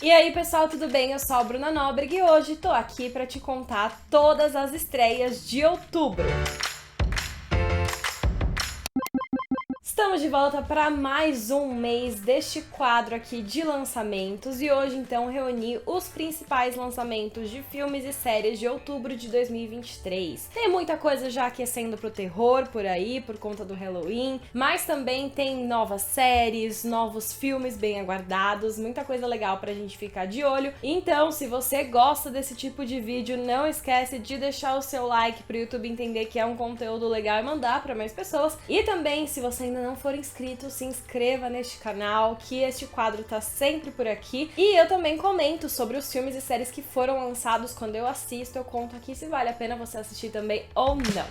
E aí pessoal, tudo bem? Eu sou a Bruna Nóbrega e hoje tô aqui pra te contar todas as estreias de outubro. Estamos de volta para mais um mês deste quadro aqui de lançamentos e hoje então reuni os principais lançamentos de filmes e séries de outubro de 2023. Tem muita coisa já aquecendo pro terror por aí, por conta do Halloween, mas também tem novas séries, novos filmes bem aguardados, muita coisa legal pra gente ficar de olho. Então, se você gosta desse tipo de vídeo, não esquece de deixar o seu like pro YouTube entender que é um conteúdo legal e mandar para mais pessoas. E também, se você ainda não for inscrito, se inscreva neste canal, que este quadro tá sempre por aqui. E eu também comento sobre os filmes e séries que foram lançados quando eu assisto. Eu conto aqui se vale a pena você assistir também ou não.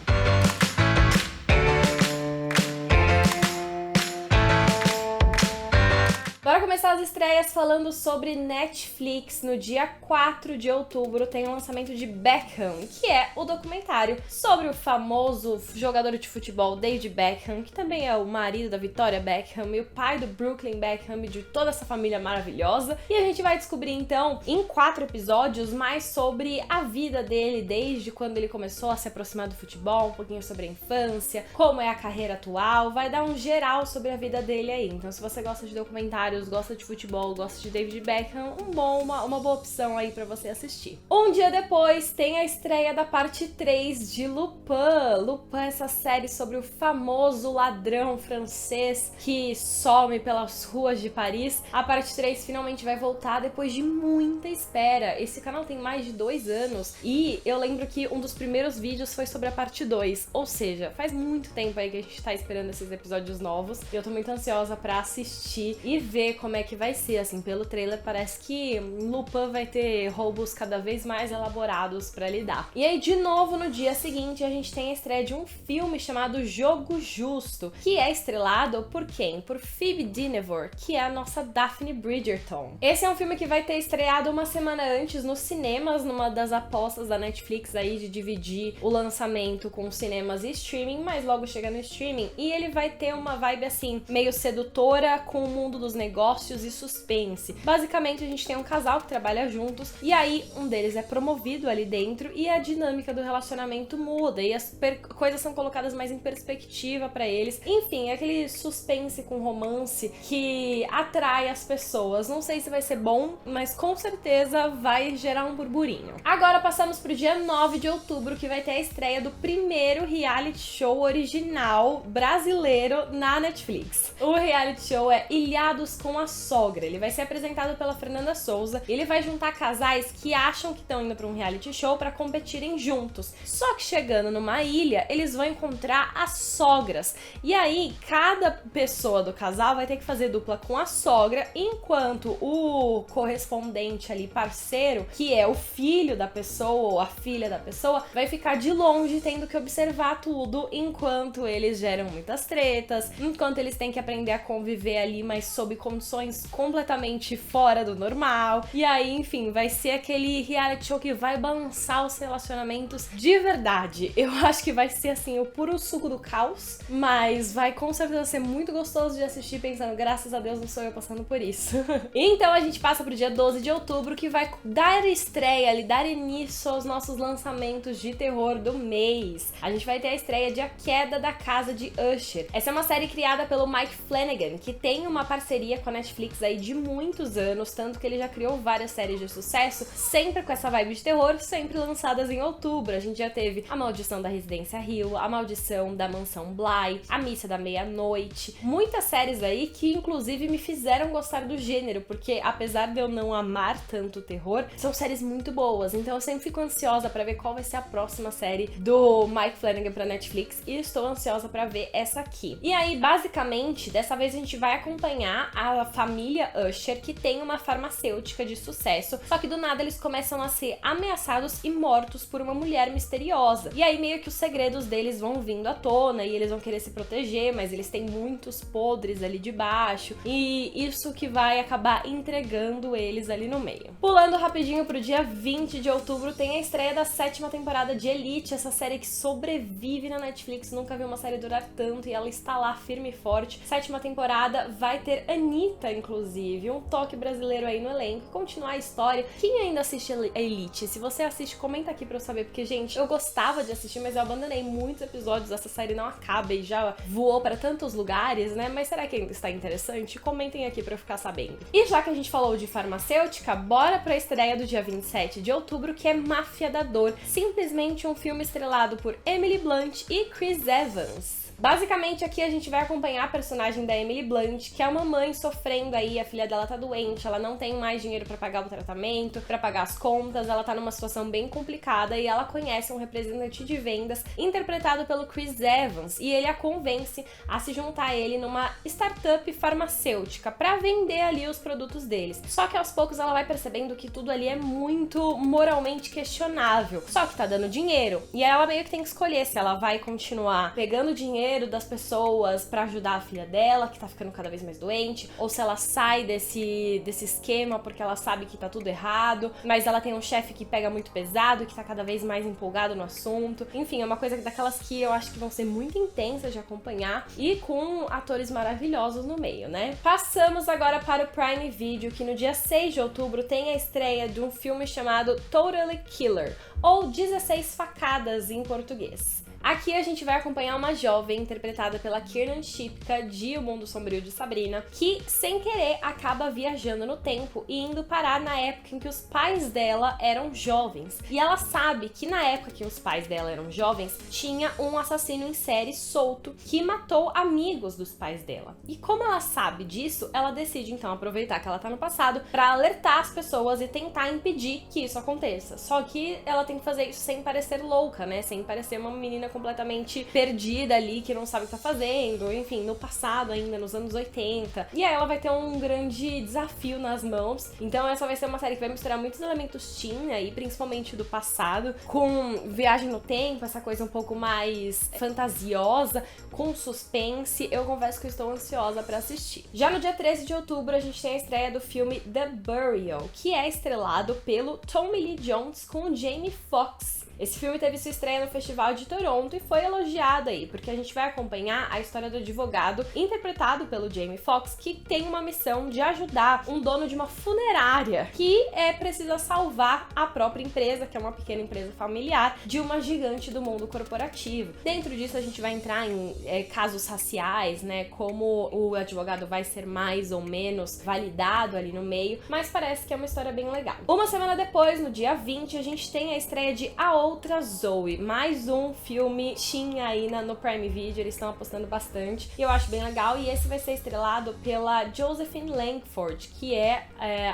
Bora começar as estreias falando sobre Netflix. No dia 4 de outubro tem o lançamento de Beckham, que é o documentário sobre o famoso jogador de futebol David Beckham, que também é o marido da Victoria Beckham e o pai do Brooklyn Beckham e de toda essa família maravilhosa. E a gente vai descobrir então, em 4 episódios, mais sobre a vida dele desde quando ele começou a se aproximar do futebol, um pouquinho sobre a infância, como é a carreira atual, vai dar um geral sobre a vida dele aí. Então se você gosta de documentários, gosta de futebol, gosta de David Beckham, uma boa opção aí pra você assistir. Um dia depois tem a estreia da parte 3 de Lupin. Lupin é essa série sobre o famoso ladrão francês que some pelas ruas de Paris. A parte 3 finalmente vai voltar depois de muita espera. Esse canal tem mais de 2 anos e eu lembro que um dos primeiros vídeos foi sobre a parte 2, ou seja, faz muito tempo aí que a gente tá esperando esses episódios novos e eu tô muito ansiosa pra assistir e ver como é que vai ser, assim, pelo trailer parece que Lupin vai ter roubos cada vez mais elaborados pra lidar. E aí, de novo, no dia seguinte, a gente tem a estreia de um filme chamado Jogo Justo, que é estrelado por quem? Por Phoebe Dynevor, que é a nossa Daphne Bridgerton. Esse é um filme que vai ter estreado uma semana antes nos cinemas, numa das apostas da Netflix aí de dividir o lançamento com cinemas e streaming, mas logo chega no streaming e ele vai ter uma vibe, assim, meio sedutora com o mundo dos negócios e suspense. Basicamente, a gente tem um casal que trabalha juntos e aí um deles é promovido ali dentro e a dinâmica do relacionamento muda e as coisas são colocadas mais em perspectiva pra eles. Enfim, é aquele suspense com romance que atrai as pessoas. Não sei se vai ser bom, mas com certeza vai gerar um burburinho. Agora passamos pro dia 9 de outubro, que vai ter a estreia do primeiro reality show original brasileiro na Netflix. O reality show é Ilhados com a Sogra. Ele vai ser apresentado pela Fernanda Souza. Ele vai juntar casais que acham que estão indo para um reality show para competirem juntos. Só que chegando numa ilha, eles vão encontrar as sogras. E aí, cada pessoa do casal vai ter que fazer dupla com a sogra, enquanto o correspondente ali, parceiro, que é o filho da pessoa ou a filha da pessoa, vai ficar de longe tendo que observar tudo enquanto eles geram muitas tretas, enquanto eles têm que aprender a conviver ali, mas sob condições completamente fora do normal. E aí, enfim, vai ser aquele reality show que vai balançar os relacionamentos de verdade. Eu acho que vai ser, assim, o puro suco do caos, mas vai com certeza ser muito gostoso de assistir pensando, graças a Deus não sou eu passando por isso. Então a gente passa pro dia 12 de outubro, que vai dar estreia ali, dar início aos nossos lançamentos de terror do mês. A gente vai ter a estreia de A Queda da Casa de Usher. Essa é uma série criada pelo Mike Flanagan, que tem uma parceria com a Netflix aí de muitos anos, tanto que ele já criou várias séries de sucesso, sempre com essa vibe de terror, sempre lançadas em outubro. A gente já teve A Maldição da Residência Hill, A Maldição da Mansão Bly, A Missa da Meia-Noite, muitas séries aí que inclusive me fizeram gostar do gênero, porque apesar de eu não amar tanto o terror, são séries muito boas, então eu sempre fico ansiosa pra ver qual vai ser a próxima série do Mike Flanagan pra Netflix e estou ansiosa pra ver essa aqui. E aí, basicamente, dessa vez a gente vai acompanhar a família Usher, que tem uma farmacêutica de sucesso, só que do nada eles começam a ser ameaçados e mortos por uma mulher misteriosa. E aí meio que os segredos deles vão vindo à tona e eles vão querer se proteger, mas eles têm muitos podres ali debaixo e isso que vai acabar entregando eles ali no meio. Pulando rapidinho pro dia 20 de outubro, tem a estreia da 7ª temporada de Elite, essa série que sobrevive na Netflix, nunca vi uma série durar tanto e ela está lá firme e forte. 7ª temporada vai ter Anitta 30, inclusive, um toque brasileiro aí no elenco, continuar a história. Quem ainda assiste a Elite? Se você assiste, comenta aqui pra eu saber, porque, gente, eu gostava de assistir, mas eu abandonei muitos episódios, essa série não acaba e já voou pra tantos lugares, né? Mas será que ainda está interessante? Comentem aqui pra eu ficar sabendo. E já que a gente falou de farmacêutica, bora pra estreia do dia 27 de outubro, que é Máfia da Dor, simplesmente um filme estrelado por Emily Blunt e Chris Evans. Basicamente, aqui a gente vai acompanhar a personagem da Emily Blunt, que é uma mãe sofrendo aí, a filha dela tá doente, ela não tem mais dinheiro pra pagar o tratamento, pra pagar as contas, ela tá numa situação bem complicada e ela conhece um representante de vendas interpretado pelo Chris Evans e ele a convence a se juntar a ele numa startup farmacêutica pra vender ali os produtos deles. Só que aos poucos ela vai percebendo que tudo ali é muito moralmente questionável, só que tá dando dinheiro e aí ela meio que tem que escolher se ela vai continuar pegando dinheiro das pessoas pra ajudar a filha dela, que tá ficando cada vez mais doente, ou se ela sai desse esquema porque ela sabe que tá tudo errado, mas ela tem um chefe que pega muito pesado, que tá cada vez mais empolgado no assunto. Enfim, é uma coisa daquelas que eu acho que vão ser muito intensas de acompanhar e com atores maravilhosos no meio, né? Passamos agora para o Prime Video, que no dia 6 de outubro tem a estreia de um filme chamado Totally Killer, ou 16 Facadas em português. Aqui a gente vai acompanhar uma jovem interpretada pela Kiernan Shipka de O Mundo Sombrio de Sabrina, que sem querer acaba viajando no tempo e indo parar na época em que os pais dela eram jovens. E ela sabe que na época que os pais dela eram jovens, tinha um assassino em série solto que matou amigos dos pais dela. E como ela sabe disso, ela decide então aproveitar que ela tá no passado pra alertar as pessoas e tentar impedir que isso aconteça. Só que ela tem que fazer isso sem parecer louca, né? Sem parecer uma menina completamente perdida ali, que não sabe o que tá fazendo, enfim, no passado ainda, nos anos 80. E aí ela vai ter um grande desafio nas mãos. Então essa vai ser uma série que vai misturar muitos elementos teen aí, principalmente do passado, com viagem no tempo, essa coisa um pouco mais fantasiosa, com suspense. Eu confesso que eu estou ansiosa pra assistir. Já no dia 13 de outubro a gente tem a estreia do filme The Burial, que é estrelado pelo Tommy Lee Jones com o Jamie Foxx. Esse filme teve sua estreia no Festival de Toronto e foi elogiado aí, porque a gente vai acompanhar a história do advogado interpretado pelo Jamie Foxx, que tem uma missão de ajudar um dono de uma funerária que precisa salvar a própria empresa, que é uma pequena empresa familiar, de uma gigante do mundo corporativo. Dentro disso a gente vai entrar em casos raciais, né, como o advogado vai ser mais ou menos validado ali no meio, mas parece que é uma história bem legal. Uma semana depois, no dia 20, a gente tem a estreia de A Outra Zoe, mais um filme teen aí no Prime Video, eles estão apostando bastante e eu acho bem legal, e esse vai ser estrelado pela Josephine Langford, que é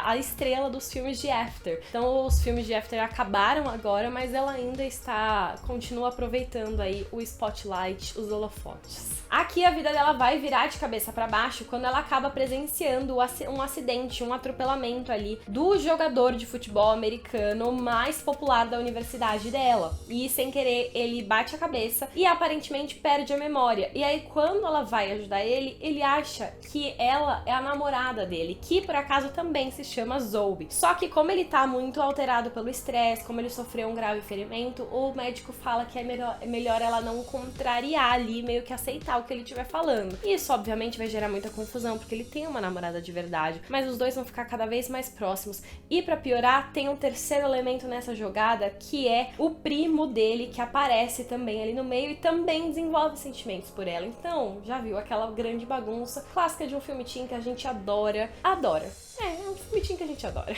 a estrela dos filmes de After. Então os filmes de After acabaram agora, mas ela ainda continua aproveitando aí o spotlight, os holofotes. Aqui a vida dela vai virar de cabeça pra baixo quando ela acaba presenciando um acidente, um atropelamento ali do jogador de futebol americano mais popular da universidade dela. E sem querer ele bate a cabeça e aparentemente perde a memória. E aí quando ela vai ajudar ele, ele acha que ela é a namorada dele, que por acaso também se chama Zoe. Só que como ele tá muito alterado pelo estresse, como ele sofreu um grave ferimento, o médico fala que é melhor ela não contrariar ali, meio que aceitar o que ele estiver falando. Isso obviamente vai gerar muita confusão, porque ele tem uma namorada de verdade, mas os dois vão ficar cada vez mais próximos. E pra piorar, tem um terceiro elemento nessa jogada, que é o primo dele, que aparece também ali no meio e também desenvolve sentimentos por ela. Então, já viu aquela grande bagunça clássica de um filme teen que a gente adora. É um filme teen que a gente adora.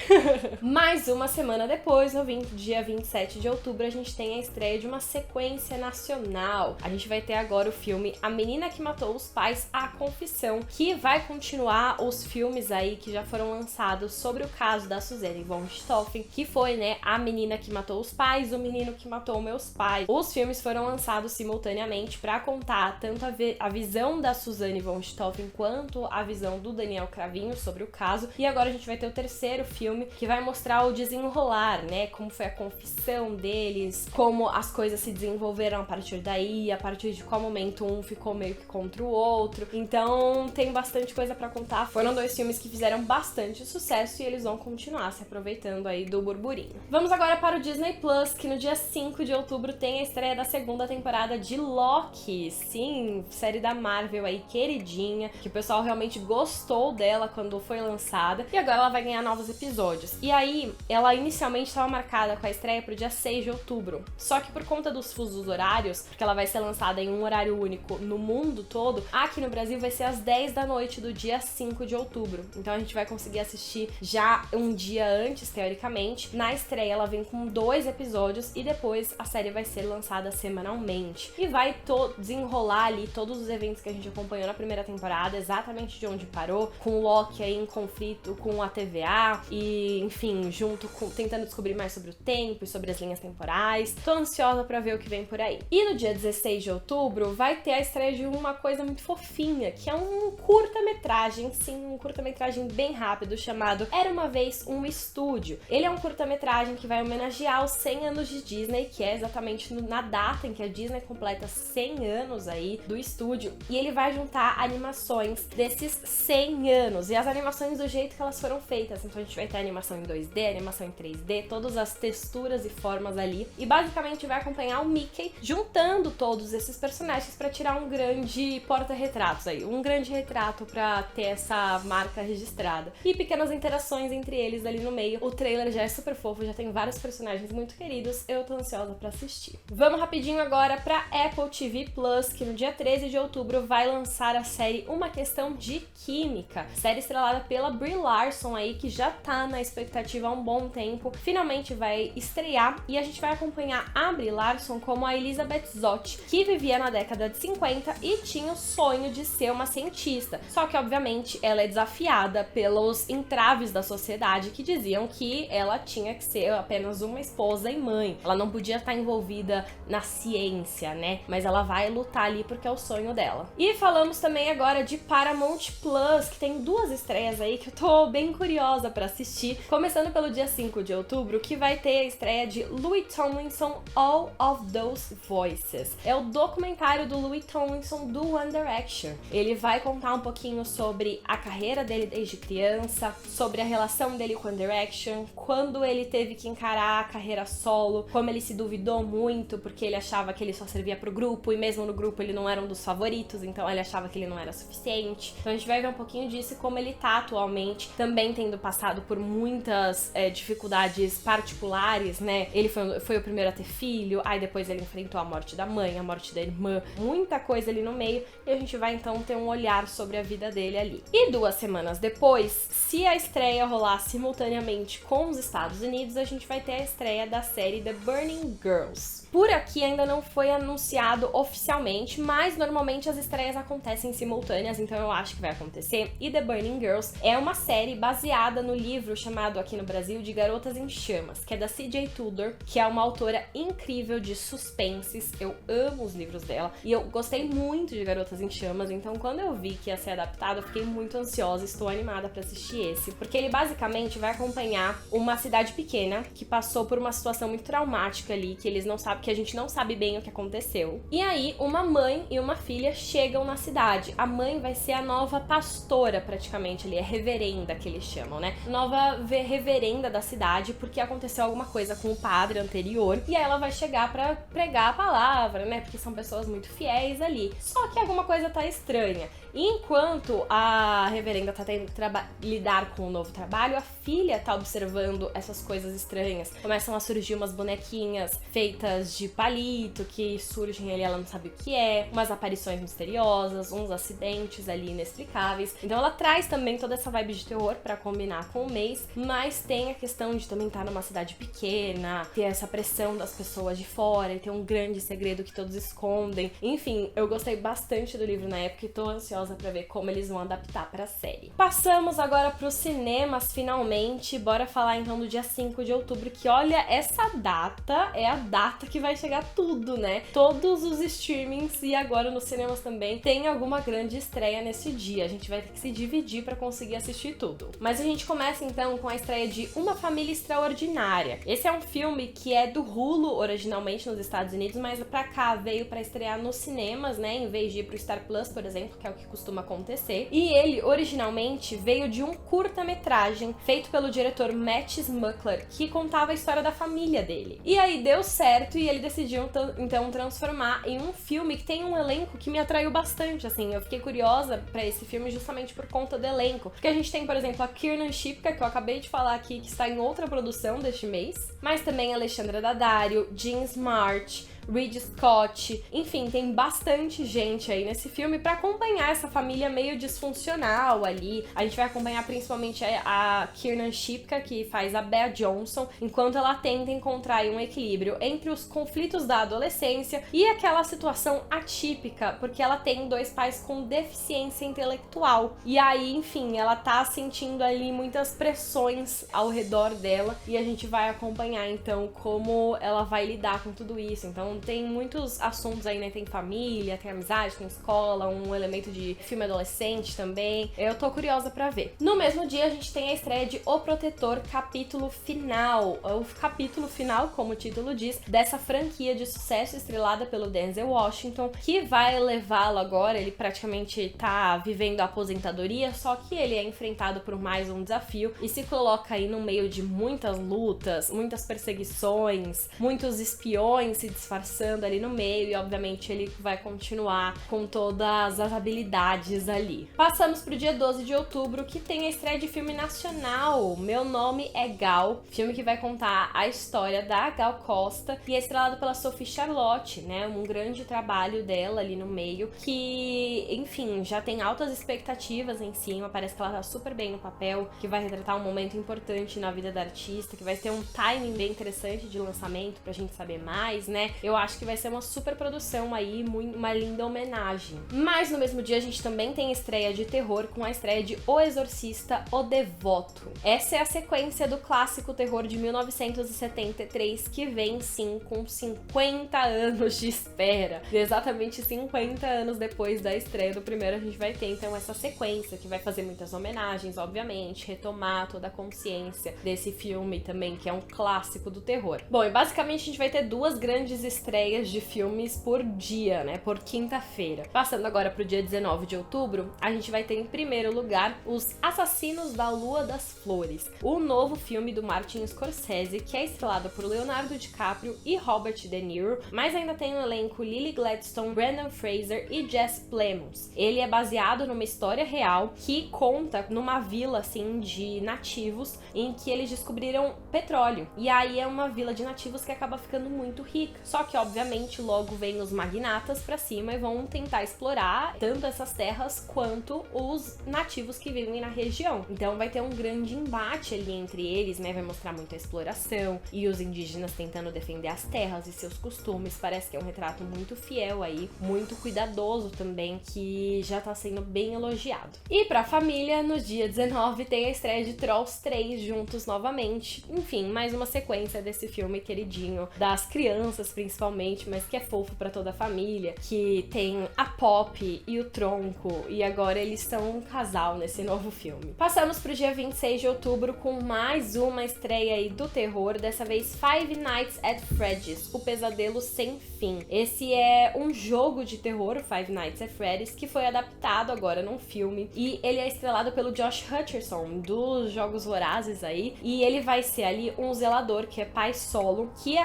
Mais uma semana depois, no dia 27 de outubro, a gente tem a estreia de uma sequência nacional. A gente vai ter agora o filme A Menina que Matou os Pais, A Confissão, que vai continuar os filmes aí que já foram lançados sobre o caso da Suzane von Richthofen, que foi, né, A Menina que Matou os Pais, O Menino que Matou Meus Pais. Os filmes foram lançados simultaneamente para contar tanto a visão da Suzane von Richthofen quanto a visão do Daniel Cravinho sobre o caso. E agora a gente gente vai ter o terceiro filme, que vai mostrar o desenrolar, né? Como foi a confissão deles, como as coisas se desenvolveram a partir daí, a partir de qual momento um ficou meio que contra o outro. Então tem bastante coisa pra contar. Foram 2 filmes que fizeram bastante sucesso e eles vão continuar se aproveitando aí do burburinho. Vamos agora para o Disney Plus, que no dia 5 de outubro tem a estreia da segunda temporada de Loki. Sim, série da Marvel aí, queridinha, que o pessoal realmente gostou dela quando foi lançada, e agora ela vai ganhar novos episódios. E aí, ela inicialmente estava marcada com a estreia pro dia 6 de outubro, só que por conta dos fusos horários, porque ela vai ser lançada em um horário único no mundo todo, aqui no Brasil vai ser às 10 da noite do dia 5 de outubro. Então a gente vai conseguir assistir já um dia antes, teoricamente. Na estreia ela vem com 2 episódios e depois a série vai ser lançada semanalmente. E vai desenrolar ali todos os eventos que a gente acompanhou na primeira temporada, exatamente de onde parou, com o Loki aí em conflito com a TVA e, enfim, junto com tentando descobrir mais sobre o tempo e sobre as linhas temporais. Tô ansiosa pra ver o que vem por aí. E no dia 16 de outubro vai ter a estreia de uma coisa muito fofinha, que é um curta-metragem, sim, um curta-metragem bem rápido chamado Era Uma Vez um Estúdio. Ele é um curta-metragem que vai homenagear os 100 anos de Disney, que é exatamente na data em que a Disney completa 100 anos aí do estúdio, e ele vai juntar animações desses 100 anos, e as animações do jeito que elas foram feitas. Então a gente vai ter animação em 2D, animação em 3D, todas as texturas e formas ali, e basicamente vai acompanhar o Mickey juntando todos esses personagens pra tirar um grande porta-retratos aí, um grande retrato pra ter essa marca registrada. E pequenas interações entre eles ali no meio. O trailer já é super fofo, já tem vários personagens muito queridos, eu tô ansiosa pra assistir. Vamos rapidinho agora pra Apple TV Plus, que no dia 13 de outubro vai lançar a série Uma Questão de Química, série estrelada pela Brie Larson aí, que já tá na expectativa há um bom tempo, finalmente vai estrear, e a gente vai acompanhar a Brie Larson como a Elizabeth Zott, que vivia na década de 50 e tinha o sonho de ser uma cientista. Só que, obviamente, ela é desafiada pelos entraves da sociedade que diziam que ela tinha que ser apenas uma esposa e mãe. Ela não podia estar envolvida na ciência, né? Mas ela vai lutar ali porque é o sonho dela. E falamos também agora de Paramount Plus, que tem 2 estreias aí que eu tô bem curiosa pra assistir. Começando pelo dia 5 de outubro, que vai ter a estreia de Louis Tomlinson, All of Those Voices. É o documentário do Louis Tomlinson do One Direction. Ele vai contar um pouquinho sobre a carreira dele desde criança, sobre a relação dele com One Direction, quando ele teve que encarar a carreira solo, como ele se duvidou muito porque ele achava que ele só servia pro grupo, e mesmo no grupo ele não era um dos favoritos, então ele achava que ele não era suficiente. Então a gente vai ver um pouquinho disso e como ele tá atualmente, também tendo passado por muitas dificuldades particulares, né? Ele foi o primeiro a ter filho, aí depois ele enfrentou a morte da mãe, a morte da irmã, muita coisa ali no meio, e a gente vai então ter um olhar sobre a vida dele ali. E 2 semanas depois, se a estreia rolar simultaneamente com os Estados Unidos, a gente vai ter a estreia da série The Burning Girls. Por aqui ainda não foi anunciado oficialmente, mas normalmente as estreias acontecem simultâneas, então eu acho que vai acontecer. E The Burning Girls é uma série baseada no livro chamado aqui no Brasil de Garotas em Chamas, que é da C.J. Tudor, que é uma autora incrível de suspenses. Eu amo os livros dela e eu gostei muito de Garotas em Chamas, então quando eu vi que ia ser adaptado, eu fiquei muito ansiosa, estou animada pra assistir esse, porque ele basicamente vai acompanhar uma cidade pequena que passou por uma situação muito traumática ali, que eles não sabem, que a gente não sabe bem o que aconteceu. E aí, uma mãe e uma filha chegam na cidade. A mãe vai ser a nova pastora, praticamente, ali, é reverenda que eles chamam, né? Nova reverenda da cidade, porque aconteceu alguma coisa com o padre anterior, e aí ela vai chegar pra pregar a palavra, né? Porque são pessoas muito fiéis ali. Só que alguma coisa tá estranha. E enquanto a reverenda tá tendo que lidar com o novo trabalho, a filha tá observando essas coisas estranhas. Começam a surgir umas bonequinhas feitas de palito, que surgem ali, ela não sabe o que é, umas aparições misteriosas, uns acidentes ali inexplicáveis. Então ela traz também toda essa vibe de terror pra combinar com o mês, mas tem a questão de também estar numa cidade pequena, ter essa pressão das pessoas de fora e ter um grande segredo que todos escondem. Enfim, eu gostei bastante do livro na época e tô ansiosa pra ver como eles vão adaptar pra série. Passamos agora pros cinemas, finalmente. Bora falar então do dia 5 de outubro, que olha, essa data é a data que vai chegar tudo, né? Todos os streamings e agora nos cinemas também tem alguma grande estreia nesse dia. A gente vai ter que se dividir pra conseguir assistir tudo. Mas a gente começa então com a estreia de Uma Família Extraordinária. Esse é um filme que é do Hulu originalmente nos Estados Unidos, mas pra cá veio pra estrear nos cinemas, né, em vez de ir pro Star Plus, por exemplo, que é o que costuma acontecer. E ele originalmente veio de um curta-metragem feito pelo diretor Matt Smuckler, que contava a história da família dele. E aí deu certo e ele decidiu então transformar em um filme que tem um elenco que me atraiu bastante, assim. Eu fiquei curiosa pra esse filme justamente por conta do elenco. Porque a gente tem, por exemplo, a Kiernan Shipka, que eu acabei de falar aqui, que está em outra produção deste mês, mas também Alexandra Daddario, Jean Smart, Reed Scott, enfim, tem bastante gente aí nesse filme pra acompanhar essa família meio disfuncional ali. A gente vai acompanhar principalmente a Kiernan Shipka, que faz a Bea Johnson, enquanto ela tenta encontrar um equilíbrio entre os conflitos da adolescência e aquela situação atípica, porque ela tem dois pais com deficiência intelectual. E aí, enfim, ela tá sentindo ali muitas pressões ao redor dela e a gente vai acompanhar então como ela vai lidar com tudo isso. Então tem muitos assuntos aí, né? Tem família, tem amizade, tem escola, um elemento de filme adolescente também. Eu tô curiosa pra ver. No mesmo dia, a gente tem a estreia de O Protetor, capítulo final. O capítulo final, como o título diz, dessa franquia de sucesso estrelada pelo Denzel Washington, que vai levá-lo agora, ele praticamente tá vivendo a aposentadoria, só que ele é enfrentado por mais um desafio e se coloca aí no meio de muitas lutas, muitas perseguições, muitos espiões se disfarçando ali no meio e obviamente ele vai continuar com todas as habilidades ali. Passamos pro dia 12 de outubro, que tem a estreia de filme nacional, Meu Nome é Gal, filme que vai contar a história da Gal Costa e é estrelado pela Sophie Charlotte, né, um grande trabalho dela ali no meio, que, enfim, já tem altas expectativas em cima, parece que ela tá super bem no papel, que vai retratar um momento importante na vida da artista, que vai ter um timing bem interessante de lançamento pra gente saber mais, né. Eu acho que vai ser uma super produção aí, uma linda homenagem. Mas no mesmo dia a gente também tem estreia de terror com a estreia de O Exorcista, O Devoto. Essa é a sequência do clássico terror de 1973, que vem sim com 50 anos de espera. Exatamente 50 anos depois da estreia do primeiro a gente vai ter então essa sequência, que vai fazer muitas homenagens, obviamente, retomar toda a consciência desse filme também, que é um clássico do terror. Bom, e basicamente a gente vai ter duas grandes estreias de filmes por dia, né, por quinta-feira. Passando agora pro dia 19 de outubro, a gente vai ter em primeiro lugar Os Assassinos da Lua das Flores, o novo filme do Martin Scorsese, que é estrelado por Leonardo DiCaprio e Robert De Niro, mas ainda tem no elenco Lily Gladstone, Brendan Fraser e Jesse Plemons. Ele é baseado numa história real que conta numa vila, assim, de nativos, em que eles descobriram petróleo. E aí é uma vila de nativos que acaba ficando muito rica. Só que, obviamente, logo vem os magnatas pra cima e vão tentar explorar tanto essas terras quanto os nativos que vivem na região. Então vai ter um grande embate ali entre eles, né? Vai mostrar muita exploração e os indígenas tentando defender as terras e seus costumes. Parece que é um retrato muito fiel aí, muito cuidadoso também, que já tá sendo bem elogiado. E pra família, no dia 19 tem a estreia de Trolls 3 juntos novamente. Enfim, mais uma sequência desse filme queridinho das crianças, principalmente, mas que é fofo pra toda a família, que tem a Pop e o Tronco, e agora eles são um casal nesse novo filme. Passamos pro dia 26 de outubro com mais uma estreia aí do terror, dessa vez Five Nights at Freddy's, O Pesadelo Sem Fim. Esse é um jogo de terror, Five Nights at Freddy's, que foi adaptado agora num filme, e ele é estrelado pelo Josh Hutcherson, dos Jogos Vorazes aí, e ele vai ser ali um zelador, que é pai solo, que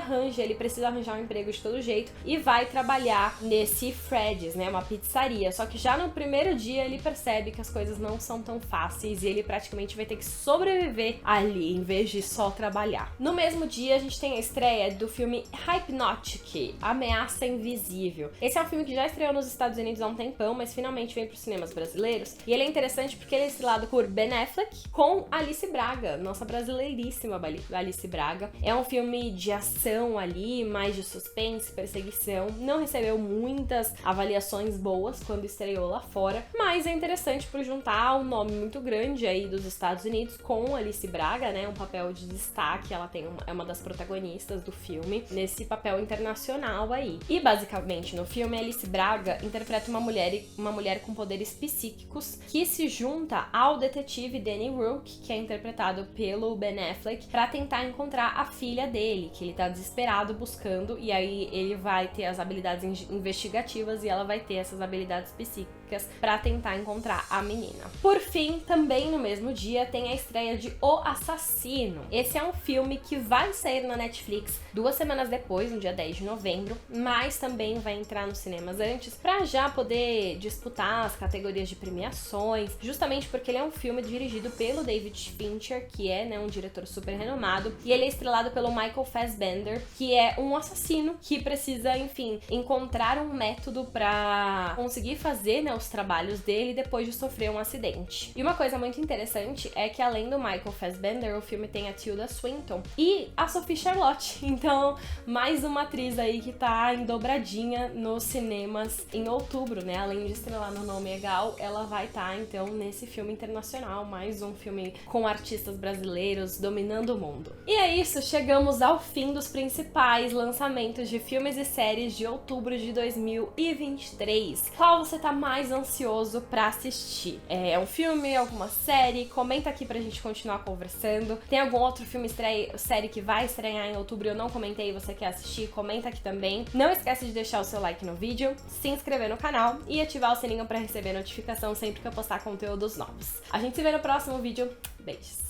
ele precisa arranjar um emprego de todo jeito, e vai trabalhar nesse Freddy's, né, uma pizzaria. Só que já no primeiro dia ele percebe que as coisas não são tão fáceis e ele praticamente vai ter que sobreviver ali, em vez de só trabalhar. No mesmo dia a gente tem a estreia do filme Hypnotic, Ameaça Invisível. Esse é um filme que já estreou nos Estados Unidos há um tempão, mas finalmente vem pros cinemas brasileiros, e ele é interessante porque ele é estrelado por Ben Affleck com Alice Braga, nossa brasileiríssima Alice Braga. É um filme de ação ali, mais de suspense, suspense, perseguição. Não recebeu muitas avaliações boas quando estreou lá fora, mas é interessante por juntar um nome muito grande aí dos Estados Unidos com Alice Braga, né? Um papel de destaque, ela é uma das protagonistas do filme, nesse papel internacional aí. E basicamente no filme, Alice Braga interpreta uma mulher com poderes psíquicos que se junta ao detetive Danny Rook, que é interpretado pelo Ben Affleck, pra tentar encontrar a filha dele, que ele tá desesperado buscando, e aí ele vai ter as habilidades investigativas e ela vai ter essas habilidades psíquicas pra tentar encontrar a menina. Por fim, também no mesmo dia, tem a estreia de O Assassino. Esse é um filme que vai sair na Netflix 2 semanas depois, no dia 10 de novembro, mas também vai entrar nos cinemas antes pra já poder disputar as categorias de premiações, justamente porque ele é um filme dirigido pelo David Fincher, que é, né, um diretor super renomado, e ele é estrelado pelo Michael Fassbender, que é um assassino que precisa, enfim, encontrar um método pra conseguir fazer, né, os trabalhos dele depois de sofrer um acidente. E uma coisa muito interessante é que além do Michael Fassbender, o filme tem a Tilda Swinton e a Sophie Charlotte. Então, mais uma atriz aí que tá em dobradinha nos cinemas em outubro, né? Além de estrelar no Nome Legal, ela vai estar, então, nesse filme internacional, mais um filme com artistas brasileiros dominando o mundo. E é isso, chegamos ao fim dos principais lançamentos de filmes e séries de outubro de 2023. Qual você tá mais ansioso pra assistir? É um filme, alguma série? Comenta aqui pra gente continuar conversando. Tem algum outro filme, série que vai estrear em outubro e eu não comentei e você quer assistir? Comenta aqui também. Não esquece de deixar o seu like no vídeo, se inscrever no canal e ativar o sininho pra receber notificação sempre que eu postar conteúdos novos. A gente se vê no próximo vídeo. Beijos!